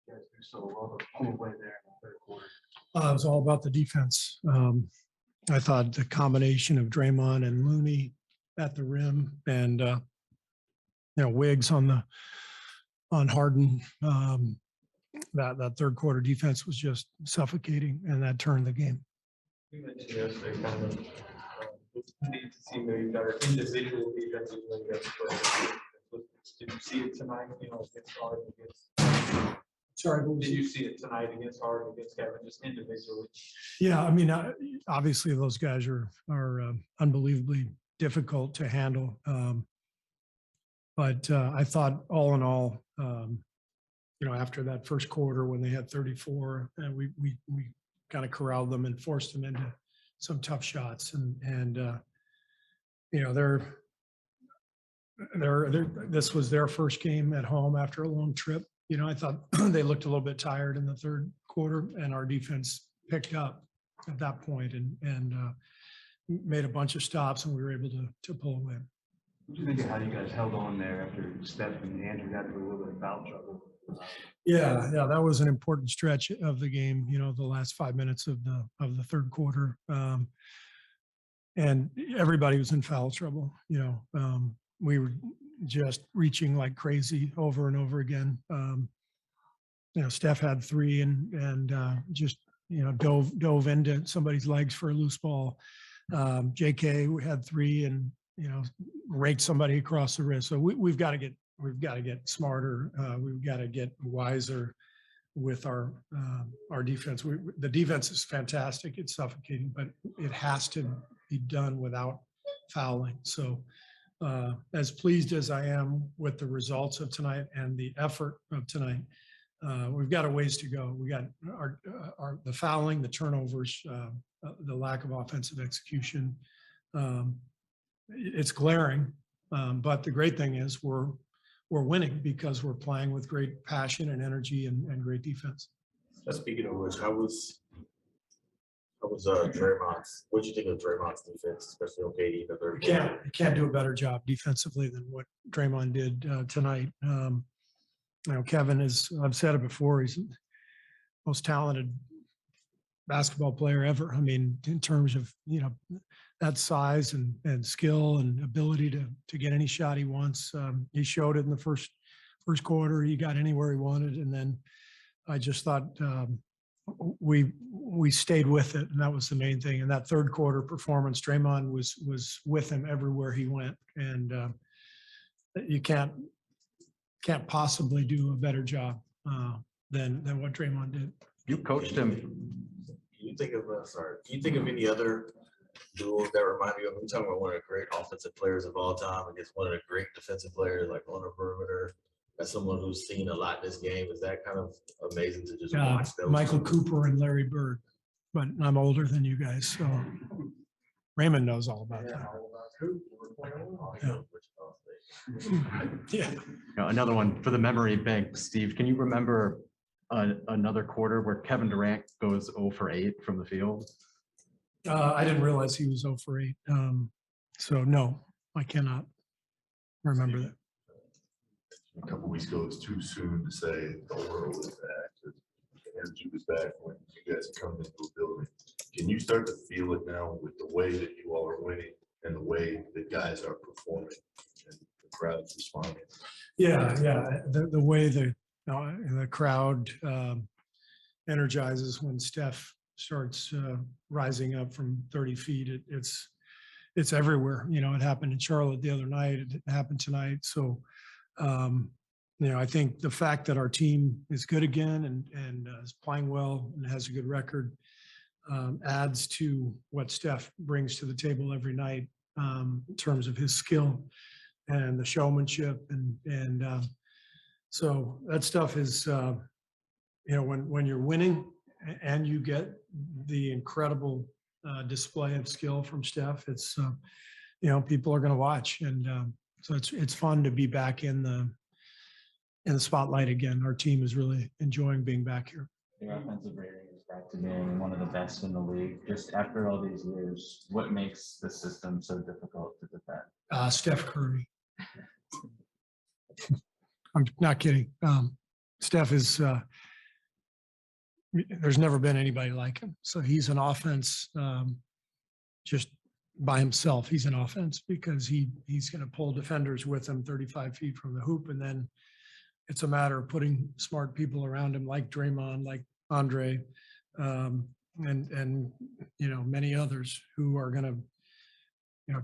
you guys do so well to pull away there in the third quarter? It was all about the defense. I thought the combination of Draymond and Looney at the rim and Wiggs on Harden. That third quarter defense was just suffocating, and that turned the game. You mentioned yesterday kind of need to see maybe better individual defenses against. Did you see it tonight? Against Harden, against. Sorry, did you see it tonight against Harden, against Kevin, just individually? Yeah, I mean, obviously those guys are unbelievably difficult to handle. But I thought all in all, after that first quarter when they had 34, and we kind of corralled them and forced them into some tough shots, and this was their first game at home after a long trip. I thought they looked a little bit tired in the third quarter, and our defense picked up at that point and made a bunch of stops, and we were able to pull away. What do you think of how you guys held on there after Steph and Andrew got into a little bit of foul trouble? Yeah, that was an important stretch of the game. The last 5 minutes of the third quarter, and everybody was in foul trouble. We were just reaching like crazy over and over again. Steph had 3 and just dove into somebody's legs for a loose ball. JK had 3 and raked somebody across the wrist. So we've got to get smarter. We've got to get wiser with our defense. The defense is fantastic. It's suffocating, but it has to be done without fouling. So as pleased as I am with the results of tonight and the effort of tonight, we've got a ways to go. We got the fouling, the turnovers, the lack of offensive execution. It's glaring, but the great thing is we're winning because we're playing with great passion and energy and great defense. Speaking of which, how was Draymond's? What did you think of Draymond's defense, especially on KD in the third quarter? You can't do a better job defensively than what Draymond did tonight. Kevin is, I've said it before, he's the most talented basketball player ever. I mean, in terms of, that size and skill and ability to get any shot he wants. He showed it in the first quarter. He got anywhere he wanted. And then I just thought we stayed with it, and that was the main thing. And that third quarter performance, Draymond was with him everywhere he went. And you can't possibly do a better job than what Draymond did. You coached him. Do you think of any other duels that remind you of? We're talking about one of the great offensive players of all time against one of the great defensive players, like on the perimeter. As someone who's seen a lot this game, is that kind of amazing to just watch those? Michael Cooper and Larry Bird, but I'm older than you guys, so Raymond knows all about that. Yeah. Another one for the memory bank, Steve. Can you remember another quarter where Kevin Durant goes 0 for 8 from the field? I didn't realize he was 0 for 8. So no, I cannot remember that. A couple weeks ago, it's too soon to say the world is back. The energy was back when you guys are coming into a building. Can you start to feel it now with the way that you all are winning and the way that guys are performing and the crowd's responding? Yeah. The way the crowd energizes when Steph starts rising up from 30 feet. It's everywhere. It happened in Charlotte the other night. It happened tonight. So, I think the fact that our team is good again and is playing well and has a good record adds to what Steph brings to the table every night in terms of his skill and the showmanship. And so that stuff is, when you're winning and you get the incredible display of skill from Steph, it's, people are going to watch. And so it's fun to be back in the spotlight again. Our team is really enjoying being back here. Your offensive rating is back to being one of the best in the league. Just after all these years, what makes the system so difficult to defend? Steph Curry. I'm not kidding. Steph is there's never been anybody like him. So he's an offense just by himself. He's an offense because he's going to pull defenders with him 35 feet from the hoop. And then it's a matter of putting smart people around him like Draymond, like Andre, and many others who are going to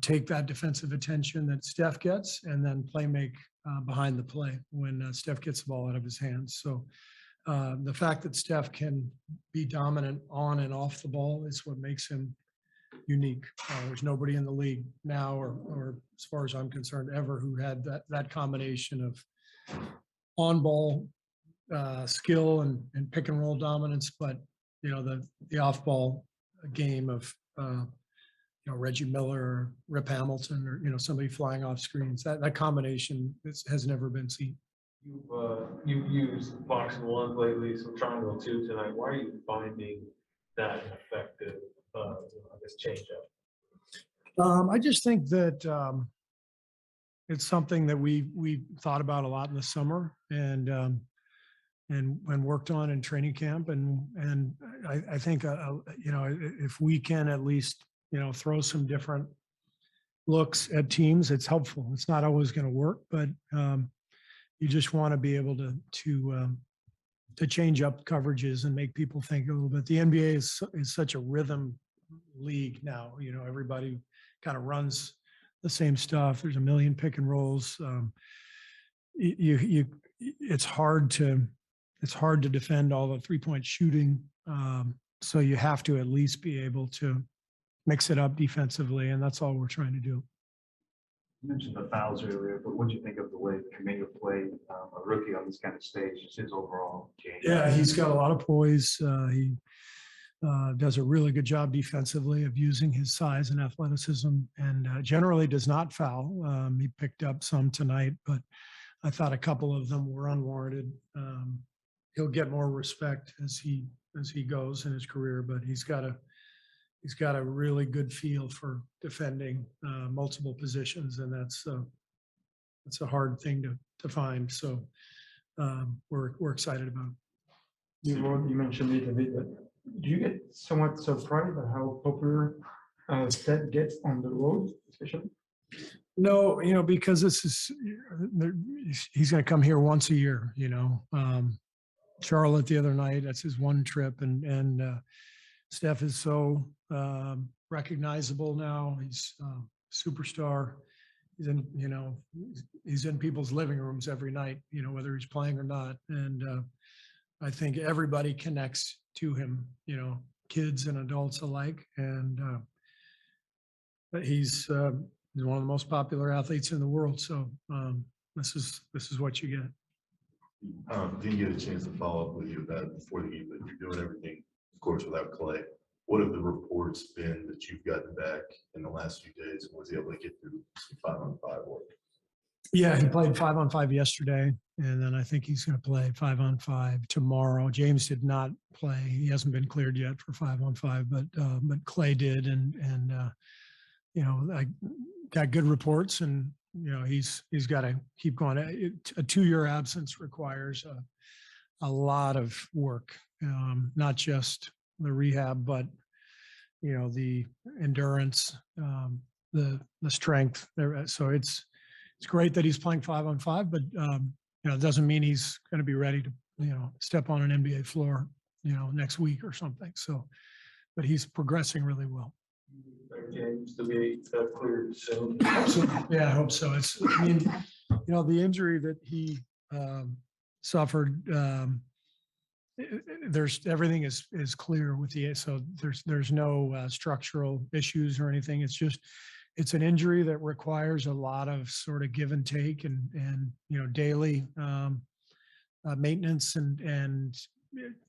take that defensive attention that Steph gets and then make behind the play when Steph gets the ball out of his hands. So the fact that Steph can be dominant on and off the ball is what makes him unique. There's nobody in the league now, or as far as I'm concerned, ever who had that combination of on-ball skill and pick and roll dominance, but the off-ball game of Reggie Miller or Rip Hamilton or somebody flying off screens. That combination has never been seen. You've used box and one lately, so triangle two tonight. Why are you finding that an effective, change up? I just think that it's something that we thought about a lot in the summer and worked on in training camp, and I think if we can at least throw some different looks at teams, it's helpful. It's not always going to work, but you just want to be able to change up coverages and make people think a little bit. The NBA is such a rhythm league now. Everybody kind of runs the same stuff. There's a million pick and rolls. It's hard to defend all the 3-point shooting. So you have to at least be able to mix it up defensively, and that's all we're trying to do. You mentioned the fouls earlier, but what do you think of the way Kuminga played, a rookie on this kind of stage, just his overall game? Yeah, he's got a lot of poise. He does a really good job defensively of using his size and athleticism, and generally does not foul. He picked up some tonight, but I thought a couple of them were unwarranted. He'll get more respect as he goes in his career, but he's got a really good feel for defending multiple positions, and that's a hard thing to find. So we're excited about it. You mentioned it a bit, but do you get somewhat surprised at how popular Steph gets on the road, especially? No, because he's going to come here once a year. Charlotte the other night, that's his one trip, and Steph is so recognizable now. He's a superstar. He's in people's living rooms every night, whether he's playing or not. And I think everybody connects to him, kids and adults alike. And he's one of the most popular athletes in the world. So this is what you get. Didn't get a chance to follow up with you about it before the game, but you're doing everything, of course, without Klay. What have the reports been that you've gotten back in the last few days? Was he able to get through some 5-on-5 work? Yeah, he played 5-on-5 yesterday, and then I think he's going to play 5-on-5 tomorrow. James did not play; he hasn't been cleared yet for 5-on-5, but Klay did, and I got good reports, and he's got to keep going. A 2-year absence requires a lot of work, not just the rehab, but the endurance, the strength. So it's great that he's playing 5-on-5, but it doesn't mean he's going to be ready to step on an NBA floor next week or something. So, but he's progressing really well. James to be cleared soon. Yeah, I hope so. The injury that he suffered. Everything is clear with so there's no structural issues or anything. It's an injury that requires a lot of sort of give and take and daily maintenance and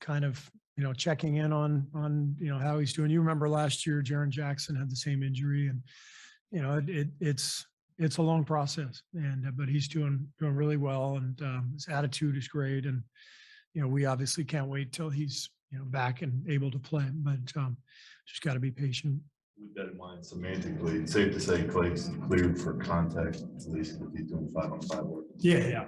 kind of checking in on how he's doing. You remember last year Jaren Jackson had the same injury, and it's a long process, but he's doing really well, and his attitude is great, and we obviously can't wait till he's back and able to play, but just got to be patient. With that in mind, semantically, it's safe to say Klay's cleared for contact, at least if he's doing 5-on-5 work. Yeah,